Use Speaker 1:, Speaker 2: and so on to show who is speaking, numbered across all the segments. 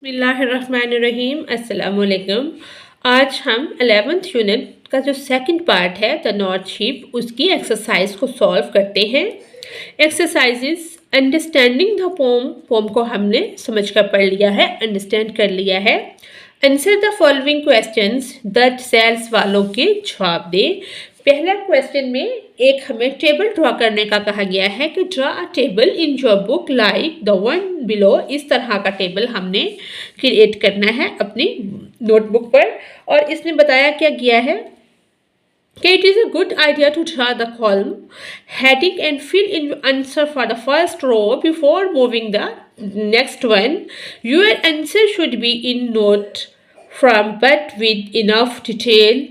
Speaker 1: बिस्मिल्लाहिर्रहमानिर्रहीम अस्सलाम वालेकुम। आज हम 11th यूनिट का जो सेकंड पार्ट है द नॉर्थ शिप उसकी एक्सरसाइज को सॉल्व करते हैं। एक्सरसाइजेस अंडरस्टैंडिंग द पोम को हमने समझ कर पढ़ लिया है, अंडरस्टैंड कर लिया है। Answer the following questions that sails वालों के जवाब दे। पहला क्वेश्चन में एक हमें टेबल ड्रॉ करने का कहा गया है कि draw a table in your book like the one below. इस तरह का टेबल हमने क्रिएट करना है अपनी नोटबुक पर। और इसमें बताया क्या गया है कि it is a good idea to draw the column heading and fill in answer for the first row before moving the next one. Your answer should be in note from but with enough detail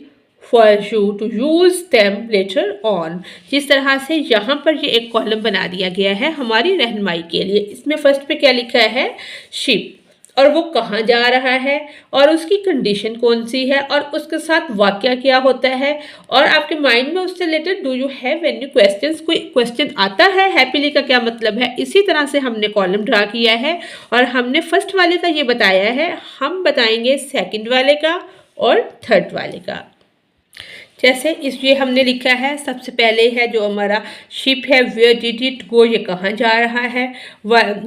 Speaker 1: for you to use them later on. जिस तरह से यहाँ पर ये एक column बना दिया गया है हमारी रहनुमाई के लिए। इसमें फर्स्ट पे क्या लिखा है, शिप, और वो कहाँ जा रहा है और उसकी कंडीशन कौन सी है और उसके साथ वाक्य क्या होता है, और आपके माइंड में उससे related do you have any questions, कोई क्वेश्चन आता है, हैप्पीली का क्या मतलब है। इसी तरह से हमने कॉलम ड्रा किया है और हमने फर्स्ट वाले का ये बताया है, हम बताएंगे सेकंड वाले का और थर्ड वाले का। जैसे ये हमने लिखा है, सबसे पहले है जो हमारा शिप है, वेयर डिड इट गो, ये कहाँ जा रहा है,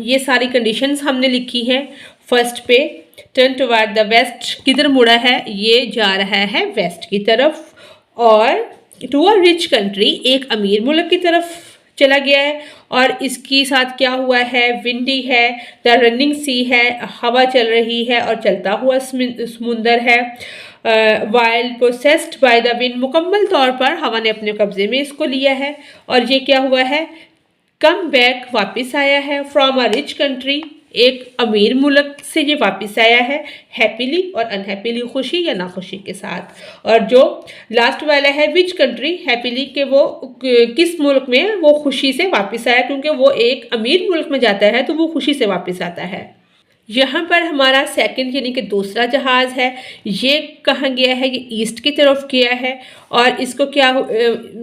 Speaker 1: ये सारी कंडीशंस हमने लिखी हैं। फर्स्ट पे टर्न टुवर्ड द वेस्ट, किधर मुड़ा है, ये जा रहा है वेस्ट की तरफ। और टू अ रिच कंट्री, एक अमीर मुल्क की तरफ चला गया है। और इसके साथ क्या हुआ है, विंडी है, द रनिंग सी है, हवा चल रही है और चलता हुआ समुंदर है। Wild processed by the wind, मुकम्मल तौर पर हवा ने अपने कब्जे में इसको लिया है। और ये क्या हुआ है, कम बैक, वापस आया है। फ्रॉम अ रिच कंट्री, एक अमीर मुल्क से ये वापस आया है। हैप्पीली और अनहैप्पीली, खुशी या नाखुशी के साथ। और जो लास्ट वाला है विच कंट्री, हैप्पीली के वो किस मुल्क में वो खुशी से वापस आया, क्योंकि वो एक अमीर मुल्क में जाता है तो वो खुशी से वापस आता है। यहाँ पर हमारा सेकंड यानी कि दूसरा जहाज़ है, ये कहाँ गया है, ये ईस्ट की तरफ गया है। और इसको क्या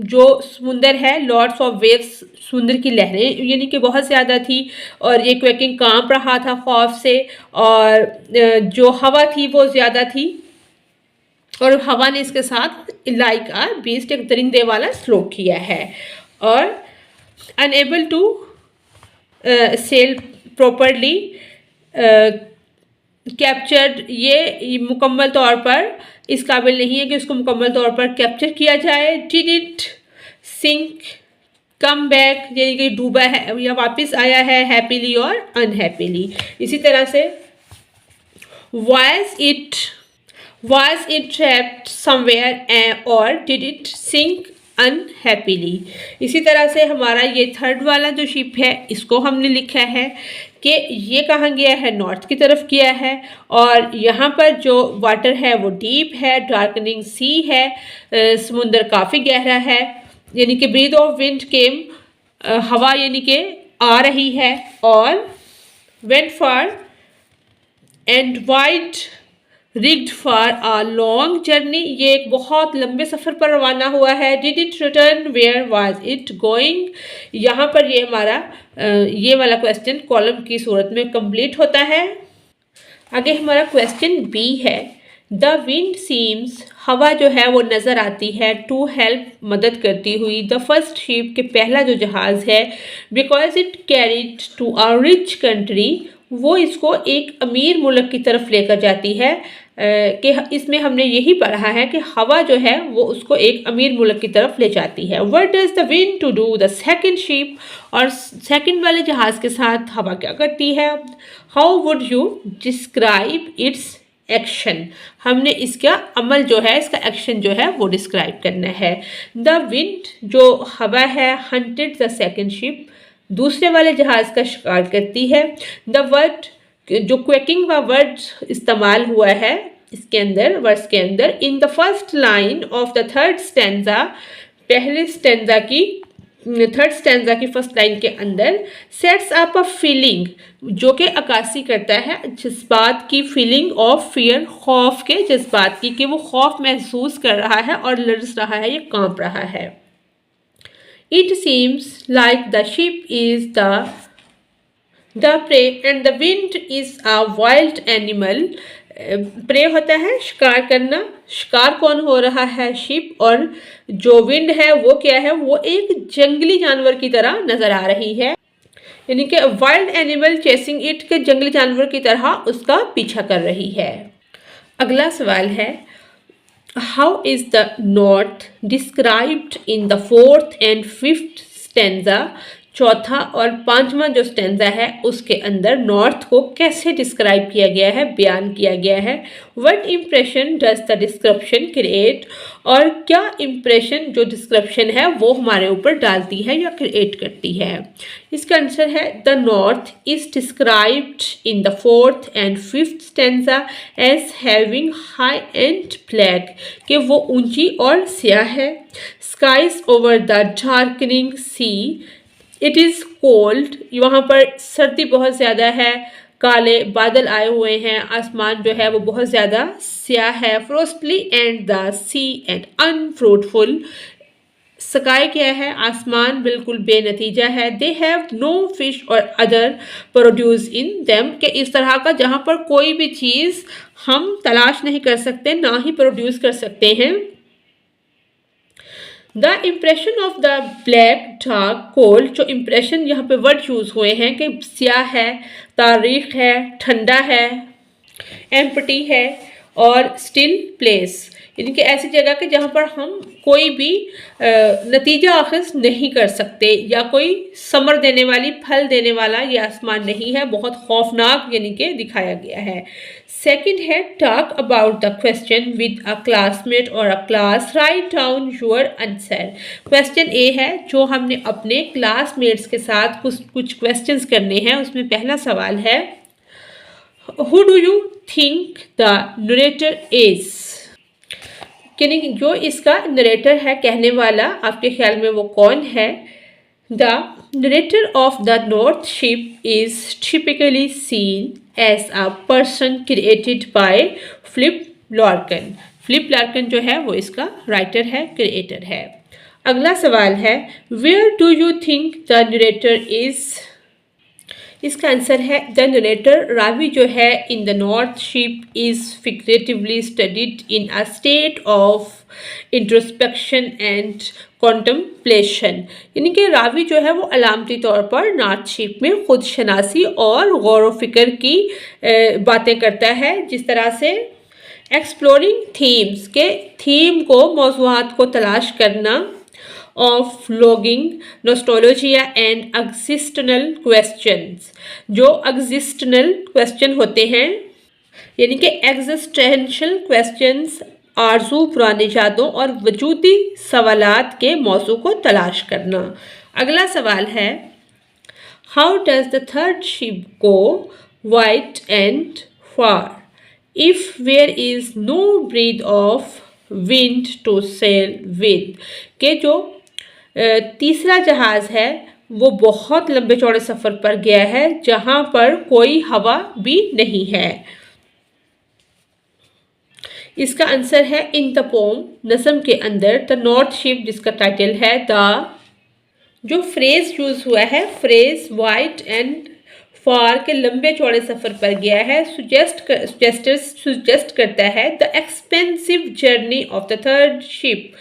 Speaker 1: जो समुंदर है, लॉर्ड्स ऑफ वेव्स, समुद्र की लहरें यानी कि बहुत ज़्यादा थी और ये क्वेकिंग कांप रहा था खौफ से। और जो हवा थी वो ज़्यादा थी और हवा ने इसके साथ लाइक आ बीस्ट, एक दरिंदे वाला स्लोक किया है। और unable to sail properly captured, ये मुकम्मल तौर पर इस काबिल नहीं है कि उसको मुकम्मल तौर पर कैप्चर किया जाए। Did it sink, come back यानी कि डूबा है या वापस आया है, हैप्पीली और अनहैप्पीली। इसी तरह से was it trapped somewhere और did it sink unhappily। इसी तरह से हमारा ये थर्ड वाला जो शिप है इसको हमने लिखा है कि ये कहाँ गया है, नॉर्थ की तरफ गया है। और यहाँ पर जो वाटर है वो डीप है, डार्कनिंग सी है, समुंदर काफ़ी गहरा है। यानी कि ब्रीथ ऑफ विंड केम, हवा यानी कि आ रही है। और went far and wide rigged for a long journey, ये एक बहुत लंबे सफ़र पर रवाना हुआ है। Did it return, where was it going. यहाँ पर ये हमारा ये वाला क्वेश्चन कॉलम की सूरत में कंप्लीट होता है। आगे हमारा क्वेश्चन बी है, द विंड सीम्स, हवा जो है वो नज़र आती है, टू हेल्प, मदद करती हुई, द फर्स्ट शिप के पहला जो जहाज़ है, because it carried to a rich country, वो इसको एक अमीर मुल्क की तरफ लेकर जाती है। कि इसमें हमने यही पढ़ा है कि हवा जो है वो उसको एक अमीर मुल्क की तरफ ले जाती है। What does the wind to do, the second ship, और सेकंड वाले जहाज़ के साथ हवा क्या करती है। How would you describe its action, हमने इसका अमल जो है, इसका एक्शन जो है वो डिस्क्राइब करना है। द विंड जो हवा है, हंटेड द सेकंड शिप, दूसरे वाले जहाज़ का शिकार करती है। द वर्ड, जो क्वेकिंग का वर्ड इस्तेमाल हुआ है इसके अंदर, वर्ड्स के अंदर, in the first line of the third stanza, पहले स्टैंजा की, थर्ड स्टैंजा की फर्स्ट लाइन के अंदर, सेट्स अप अ फीलिंग, जो कि अक्कासी करता है जज्बात की, फीलिंग ऑफ फियर, खौफ के जज्बात की, कि वो खौफ महसूस कर रहा है और लड़स रहा है, ये कांप रहा है। It seems like the ship is the the prey and the wind is a wild animal. Prey होता है शिकार करना, शिकार कौन हो रहा है? शिप। और जो विंड है वो क्या है? वो एक जंगली जानवर की तरह नजर आ रही है, यानी कि वाइल्ड एनिमल चेसिंग इट, के जंगली जानवर की तरह उसका पीछा कर रही है। अगला सवाल है, how is the north described in the fourth and fifth stanza? चौथा और पांचवा जो स्टेंजा है उसके अंदर नॉर्थ को कैसे डिस्क्राइब किया गया है, बयान किया गया है? What impression does the description create? और क्या इम्प्रेशन जो डिस्क्रिप्शन है वो हमारे ऊपर डालती है या क्रिएट करती है? इसका आंसर है the north is described in the fourth and fifth stanza as having high and black, कि वो ऊंची और स्याह है। Skies over the darkening sea, it is cold, वहाँ पर सर्दी बहुत ज़्यादा है, काले बादल आए हुए हैं, आसमान जो है वो बहुत ज़्यादा स्याह है। Frostily and the sea and unfruitful, sky क्या है? आसमान बिल्कुल बेनतीजा है। दे हैव नो फिश और अदर प्रोड्यूस इन देम, के इस तरह का जहाँ पर कोई भी चीज़ हम तलाश नहीं कर सकते, ना ही प्रोड्यूस कर सकते हैं। The impression of the black dark cold, जो इम्प्रेशन यहाँ पे वर्ड यूज़ हुए हैं कि स्याह है, तारीख है, ठंडा है, एम्प्टी है और स्टिल प्लेस, यानी कि ऐसी जगह के जहाँ पर हम कोई भी नतीजा आखिर नहीं कर सकते, या कोई समर देने वाली, फल देने वाला ये आसमान नहीं है, बहुत खौफनाक यानी कि दिखाया गया है। सेकंड है, talk about the question with a classmate और a class, write down your answer. Question A है जो हमने अपने क्लासमेट्स के साथ कुछ क्वेश्चंस करने हैं। उसमें पहला सवाल है, who do you think the narrator is, यानी जो इसका नरेटर है, कहने वाला, आपके ख्याल में वो कौन है? The narrator of the north ship is typically seen as a person created by Philip Larkin. Philip Larkin जो है वो इसका राइटर है, क्रिएटर है। अगला सवाल है, where do you think the narrator is? इसका आंसर है द नरेटर, रावी जो है, in the north ship is figuratively studied in a state of introspection and contemplation, यानी कि रावी जो है वो अलामती तौर पर नॉर्थ शिप में खुद शनासी और गौर व फिक्र की बातें करता है, जिस तरह से एक्सप्लोरिंग थीम्स, के थीम को, मौज़ूआत को तलाश करना, ऑफ लॉगिंग नोस्टोलॉजिया एंड एग्जिस्टनल क्वेश्चंस, जो एग्जिस्टनल क्वेश्चन होते हैं, यानी कि एग्जिस्टेंशियल क्वेश्चंस, आरजू, पुरानी यादों और वजूदी सवालात के मौजू को तलाश करना। अगला सवाल है, how does the third ship go wide and far if where is no breath of wind to sail with, के जो तीसरा जहाज है वो बहुत लंबे चौड़े सफ़र पर गया है जहाँ पर कोई हवा भी नहीं है। इसका आंसर है इन द पोम, नज़म के अंदर, द नॉर्थ शिप, जिसका टाइटल है द, जो फ्रेज यूज़ हुआ है, फ्रेज वाइट एंड फार, के लंबे चौड़े सफ़र पर गया है, सुजेस्ट करता है the expensive journey of the third ship,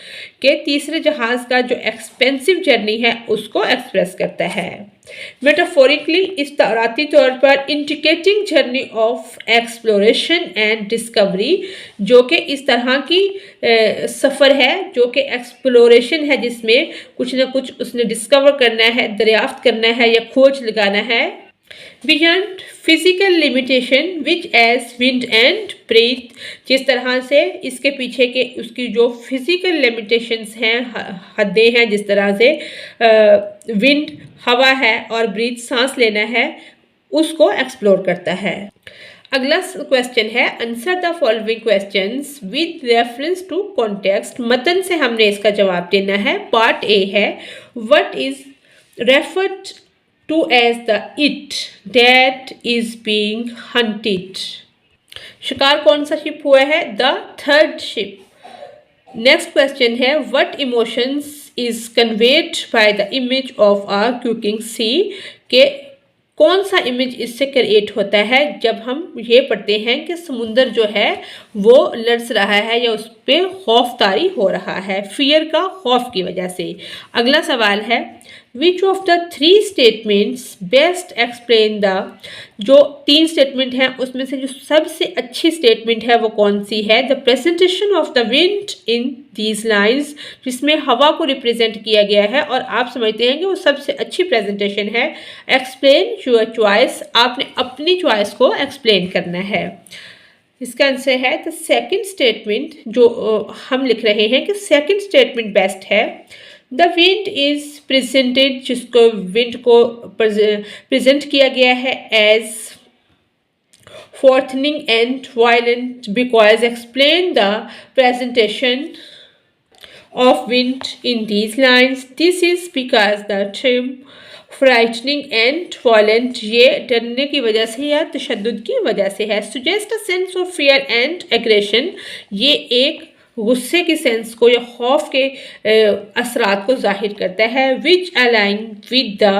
Speaker 1: के तीसरे जहाज़ का जो एक्सपेंसिव जर्नी है उसको एक्सप्रेस करता है। मेटाफोरिकली, इस्ताराती तौर पर, indicating journey of exploration and discovery, जो कि इस तरह की सफ़र है जो कि एक्सप्लोरेशन है, जिसमें कुछ ना कुछ उसने डिस्कवर करना है, दरियाफ्त करना है या खोज लगाना है। Beyond physical limitation which as wind and breath, जिस तरह से इसके पीछे के उसकी जो फिजिकल लिमिटेशंस हैं, हदें हैं, जिस तरह से विंड हवा है और ब्रीथ सांस लेना है, उसको एक्सप्लोर करता है। अगला क्वेश्चन है, answer the following questions with reference to context. मतन से हमने इसका जवाब देना है। पार्ट ए है, what is referred to as the it that is being hunted, शिकार कौन सा शिप हुआ है? The third ship. Next question है, what emotions is conveyed by the image of a cooking sea, के कौन सा इमेज इससे क्रिएट होता है जब हम ये पढ़ते हैं कि समुंदर जो है वो लड़स रहा है या उस पर खौफ तारी हो रहा है, फियर का खौफ की वजह से। अगला सवाल है which of the three statements best explain the, जो तीन स्टेटमेंट हैं उसमें से जो सबसे अच्छी स्टेटमेंट है वो कौन सी है। The presentation of the wind in these lines, जिसमें हवा को रिप्रेजेंट किया गया है और आप समझते हैं कि वो सबसे अच्छी प्रेजेंटेशन है। एक्सप्लेन योर चॉइस, आपने अपनी चॉइस को एक्सप्लेन करना है। इसका आंसर है द सेकंड स्टेटमेंट, जो हम लिख रहे हैं कि सेकंड स्टेटमेंट बेस्ट है। द विंड इज प्रेजेंटेड, जिसको विंड को प्रेजेंट किया गया है as frothing and violent, because explain the presentation of wind in these lines. This is because the term frightening and violent ये डरने की वजह से या तशद्दुद की वजह से है। suggest a sense of fear and aggression, ये एक गुस्से की सेंस को या खौफ के असरात को जाहिर करता है। which align with the,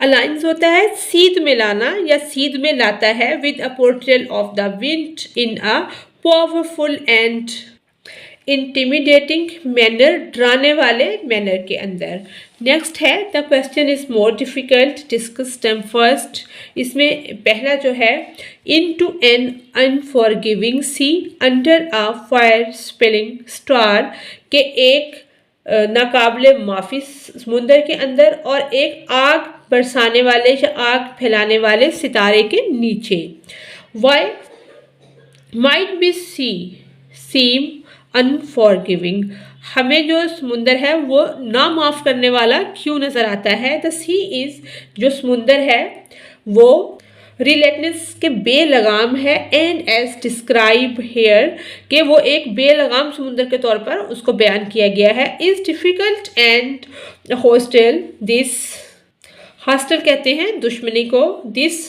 Speaker 1: aligns होता है सीध में लाना या सीध में लाता है, with a portrayal of the wind in a powerful and intimidating manner, डराने वाले मैनर के अंदर। नेक्स्ट है the question is more difficult, discuss them first. इसमें पहला जो है into an unforgiving sea under a fire spelling star, के एक नाकाबिले माफ़ी समुंदर के अंदर और एक आग बरसाने वाले या आग फैलाने वाले सितारे के नीचे। वाई माइट बी सी सीम अनफॉरगिविंग, हमें जो समुंदर है वो ना माफ़ करने वाला क्यों नज़र आता है। द सी इज़, जो समुंदर है वो रिलेटनेस के बेलगाम है, एंड एज डिस्क्राइब हेयर, कि वो एक बेलगाम समुंदर के तौर पर उसको बयान किया गया है। Is difficult and hostel, this hostel कहते हैं दुश्मनी को। दिस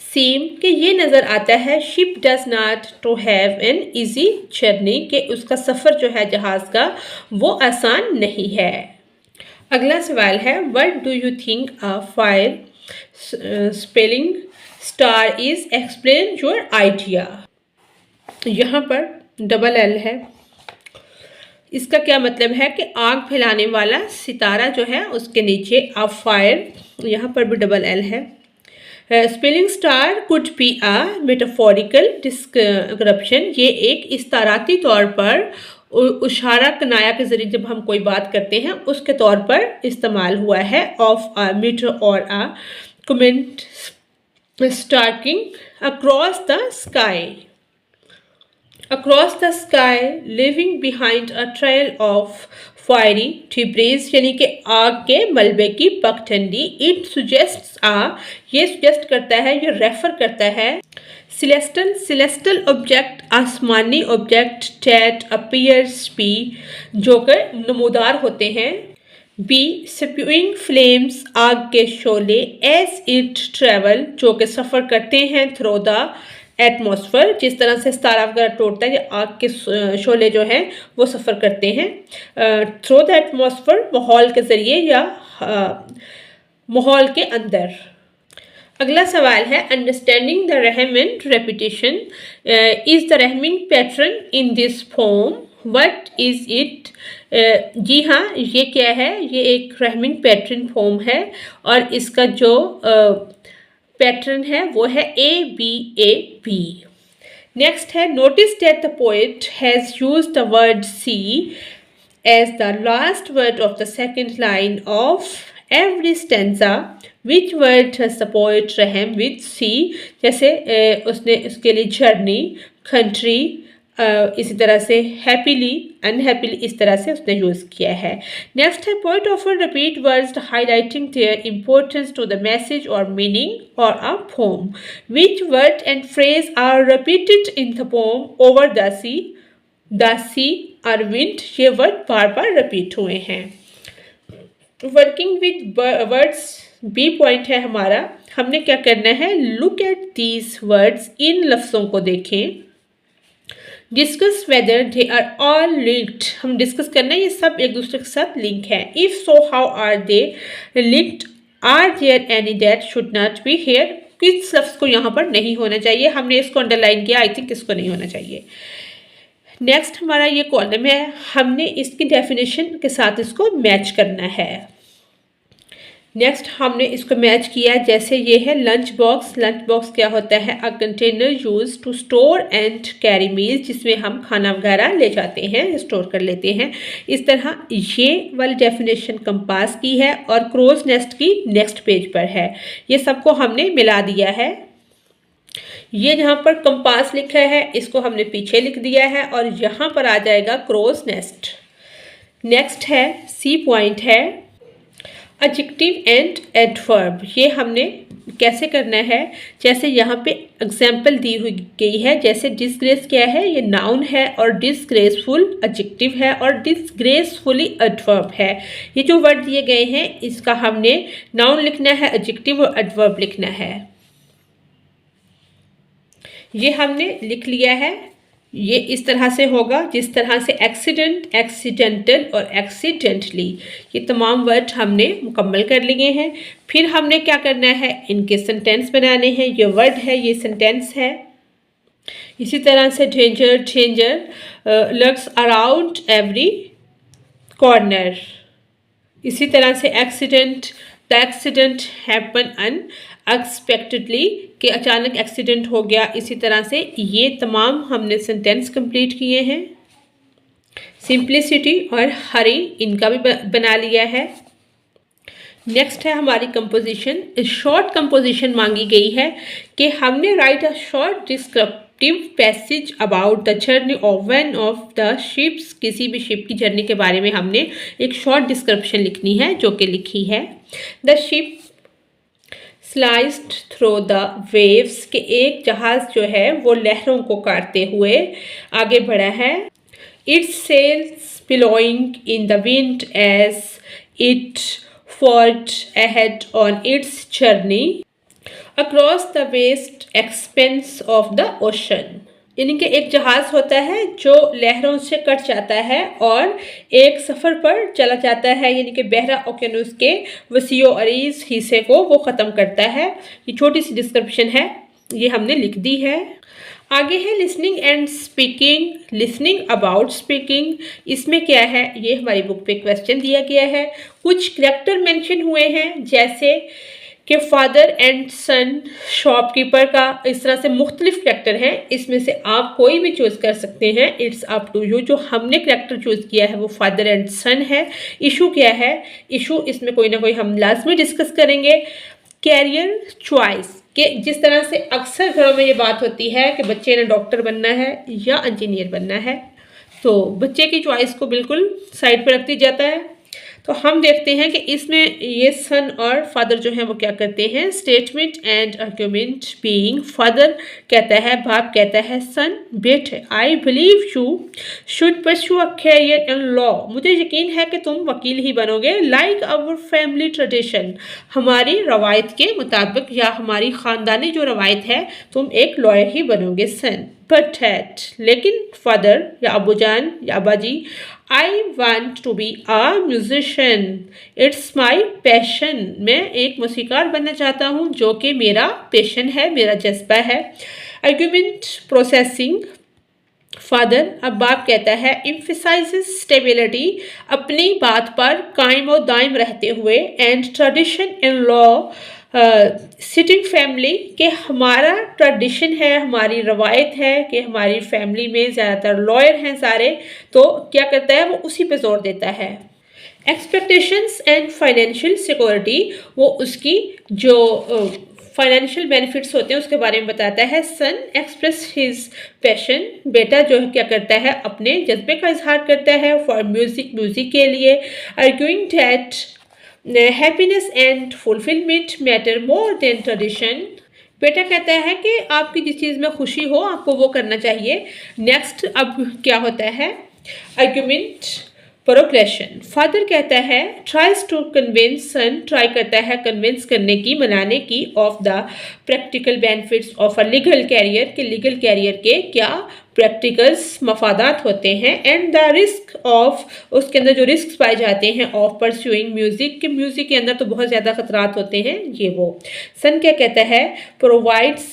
Speaker 1: सीम, कि ये नज़र आता है ship does not to have an easy journey, कि उसका सफ़र जो है जहाज़ का वो आसान नहीं है। अगला सवाल है what do you think a fire spelling star is, explain your idea. यहाँ पर डबल एल है, इसका क्या मतलब है कि आग फैलाने वाला सितारा जो है उसके नीचे अ फायर, यहाँ पर भी डबल एल है। Spelling star could be a metaphorical description, ये एक इस्ताराती तौर पर इशारा कनाया के ज़रिए जब हम कोई बात करते हैं उसके तौर पर इस्तेमाल हुआ है। ऑफ अ मीटर और a comet streaking across the sky, across the sky leaving behind a trail of fiery debris, यानी कि आग के मलबे की पगडंडी। इट सुजेस्ट्स आ, ये सुजेस्ट करता है, ये रेफर करता है सिलेस्टल ऑब्जेक्ट, आसमानी ऑब्जेक्ट, डेट अपीयर्स बी, जो कि नमूदार होते हैं। बी स्प्यूइंग फ्लेम्स, आग के शोले, एज इट ट्रेवल, जो कि सफ़र करते हैं थ्रू द एटमॉस्फेयर, जिस तरह से सितारा वगैरह टूटता है, आग के शोले जो हैं वो सफ़र करते हैं थ्रू द एटमॉस्फेयर, माहौल के ज़रिए या माहौल के अंदर। अगला सवाल है understanding the rhyming repetition, is the rhyming pattern in this poem, what is it. जी हाँ, ये क्या है, ये एक रहमिंग पैटर्न पोम है और इसका जो पैटर्न है वो है A B A B. Next है notice that the poet has used the word sea as the last word of the second line of every stanza, which word has the poet rhyme with sea, जैसे उसने उसके लिए journey, country, इसी तरह से happily, unhappily, इस तरह से उसने यूज़ किया है। नेक्स्ट है poet often repeat words highlighting their importance to the message और मीनिंग और a poem, which word and phrase are repeated in the poem over the sea और विंड, ये वर्ड बार बार रिपीट हुए हैं। Working with words B point है हमारा, हमने क्या करना है, लुक एट दीज वर्ड्स, इन लफ्ज़ों को देखें। Discuss whether they are all linked, हम डिस्कस करना है ये सब एक दूसरे के साथ लिंक है। If so how are they linked are there any that should not be here, किस लफ्ज़ को यहाँ पर नहीं होना चाहिए, हमने इसको अंडरलाइन किया, आई थिंक इसको नहीं होना चाहिए। नेक्स्ट हमारा ये कॉलम है, हमने इसकी डेफिनेशन के साथ इसको मैच करना है। नेक्स्ट हमने इसको मैच किया, जैसे ये है लंच बॉक्स। लंच बॉक्स क्या होता है? A container use to store and carry meals, जिसमें हम खाना वगैरह ले जाते हैं, स्टोर कर लेते हैं। इस तरह ये वाली डेफिनेशन कंपास की है और क्रोज नेस्ट की नेक्स्ट पेज पर है। ये सबको हमने मिला दिया है। ये जहाँ पर कंपास लिखा है इसको हमने पीछे लिख दिया है और यहाँ पर आ जाएगा क्रोज नेस्ट। नेक्स्ट है सी पॉइंट है एडजेक्टिव एंड एडवर्ब। ये हमने कैसे करना है, जैसे यहाँ पे एग्जाम्पल दी हुई गई है, जैसे डिसग्रेस क्या है, ये नाउन है और डिसग्रेसफुल एडजेक्टिव है और डिसग्रेसफुली एडवर्ब है। ये जो वर्ड दिए गए हैं इसका हमने नाउन लिखना है, एडजेक्टिव और एडवर्ब लिखना है। ये हमने लिख लिया है। ये इस तरह से होगा जिस तरह से एक्सीडेंट, एक्सीडेंटल और एक्सीडेंटली, ये तमाम वर्ड हमने मुकम्मल कर लिए हैं। फिर हमने क्या करना है, इनके सेंटेंस बनाने हैं। ये वर्ड है, ये सेंटेंस है। इसी तरह से danger, danger lurks around every corner. इसी तरह से accident, the accident happen unexpectedly, कि अचानक एक्सीडेंट हो गया। इसी तरह से ये तमाम हमने सेंटेंस कंप्लीट किए हैं। सिंप्लिसिटी और हरी, इनका भी बना लिया है। नेक्स्ट है हमारी कंपोजिशन। शॉर्ट कंपोजिशन मांगी गई है कि हमने right a short descriptive passage about the journey of one of the ships. किसी भी शिप की जर्नी के बारे में हमने एक शॉर्ट डिस्क्रिप्शन लिखनी है, जो कि लिखी है। The ship sliced through the waves, के एक जहाज जो है वो लहरों को काटते हुए आगे बढ़ा है। Its sails billowing in the wind as it forged ahead on its journey across the vast expanse of the ocean। यानी कि एक जहाज होता है जो लहरों से कट जाता है और एक सफ़र पर चला जाता है, यानी कि बहरा ओकेनस के वसीओ अरीज हिस्से को वो ख़त्म करता है। ये छोटी सी डिस्क्रिप्शन है, ये हमने लिख दी है। आगे है listening and speaking. Listening about speaking, इसमें क्या है, ये हमारी बुक पे क्वेश्चन दिया गया है। कुछ करैक्टर मेंशन हुए हैं, जैसे कि फादर एंड सन, शॉपकीपर का, इस तरह से मुख्तलिफ करैक्टर हैं। इसमें से आप कोई भी चूज़ कर सकते हैं, इट्स अप टू यू। जो हमने करैक्टर चूज़ किया है वो फादर एंड सन है। इशू क्या है, इशू इसमें कोई ना कोई हम लाजमी डिस्कस करेंगे। कैरियर चॉइस, कि जिस तरह से अक्सर घरों में ये बात होती है कि बच्चे ने डॉक्टर बनना है या इंजीनियर बनना है, तो बच्चे की चॉइस को बिल्कुल साइड पर रख दिया जाता है। तो हम देखते हैं कि इसमें ये सन और फादर जो है वो क्या करते हैं। Statement and argument being, father कहता है, बाप कहता है, सन बेटे, I believe you should pursue a career in law, मुझे यकीन है कि तुम वकील ही बनोगे। लाइक आवर फैमिली ट्रेडिशन, हमारी रवायत के मुताबिक या हमारी ख़ानदानी जो रवायत है, तुम एक लॉयर ही बनोगे। सन बट हैट, लेकिन फादर या अबूजान या Abbaji, I want to be a musician, it's my passion, मैं एक मौसीकार बनना चाहता हूँ, जो कि मेरा पैशन है, मेरा जज्बा है। आर्ग्यूमेंट प्रोसेसिंग, फादर, अब बाप कहता है, emphasizes stability, अपनी बात पर कायम और दायम रहते हुए, and tradition in law, sitting family, के हमारा ट्रेडिशन है, हमारी रवायत है कि हमारी फैमिली में ज़्यादातर लॉयर हैं सारे, तो क्या करता है वो उसी पे जोर देता है। एक्सपेक्टेशंस एंड फाइनेंशियल सिक्योरिटी, वो उसकी जो फाइनेंशियल बेनिफिट्स होते हैं उसके बारे में बताता है। सन एक्सप्रेस हिज पैशन, बेटा जो है क्या करता है, अपने जज्बे का इजहार करता है फॉर म्यूज़िक, म्यूज़िक के लिए। Arguing that happiness and fulfilment matter more than tradition, बेटा कहता है कि आपकी जिस चीज़ में खुशी हो आपको वो करना चाहिए। नेक्स्ट अब क्या होता है, आर्ग्यूमेंट प्रोग्रेशन। फादर कहता है tries to convince son, try करता है कन्विंस करने की, मनाने की, of the practical benefits of a legal career, के लीगल कैरियर के क्या प्रैक्टिकल्स मफादात होते हैं, एंड द रिस्क ऑफ, उसके अंदर जो रिस्क पाए जाते हैं, ऑफ परस्यूइंग म्यूजिक, के म्यूजिक के अंदर तो बहुत ज़्यादा खतरात होते हैं। ये वो सन क्या कहता है, provides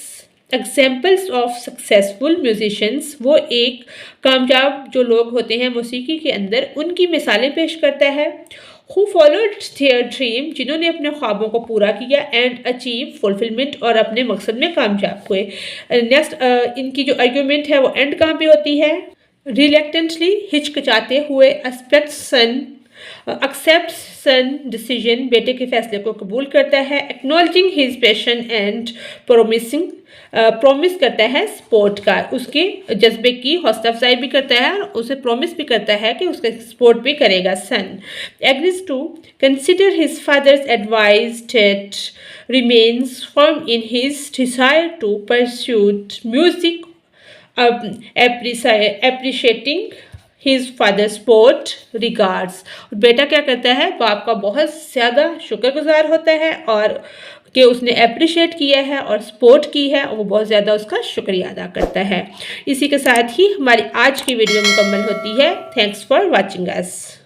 Speaker 1: examples of successful musicians, वो एक कामयाब जो लोग होते हैं मौसीकी के अंदर, उनकी मिसालें पेश करता है। हु फॉलोड देयर ड्रीम, जिन्होंने अपने ख्वाबों को पूरा किया, एंड अचीव फुलफिलमेंट, और अपने मकसद में कामयाब हुए। नेक्स्ट इनकी जो आर्ग्यूमेंट है वो एंड कहाँ पे होती है, रिलेक्टेंटली, हिचकिचाते हुए, एक्सेप्ट सन डिसीजन, बेटे के फैसले को कबूल करता है, acknowledging his passion and promise करता है सपोर्ट का, उसके जज्बे की हौसला अफजाई भी करता है और उसे प्रॉमिस भी करता है कि उसका सपोर्ट भी करेगा। Son agrees to consider his father's advice that remains firm in his desire to pursuit music, appreciating his father's support, regards। बेटा क्या करता है, बाप का बहुत ज़्यादा शुक्रगुजार होता है और कि उसने अप्रिशिएट किया है और सपोर्ट की है, और वो बहुत ज़्यादा उसका शुक्रिया अदा करता है। इसी के साथ ही हमारी आज की वीडियो मुकम्मल होती है। Thanks for watching us.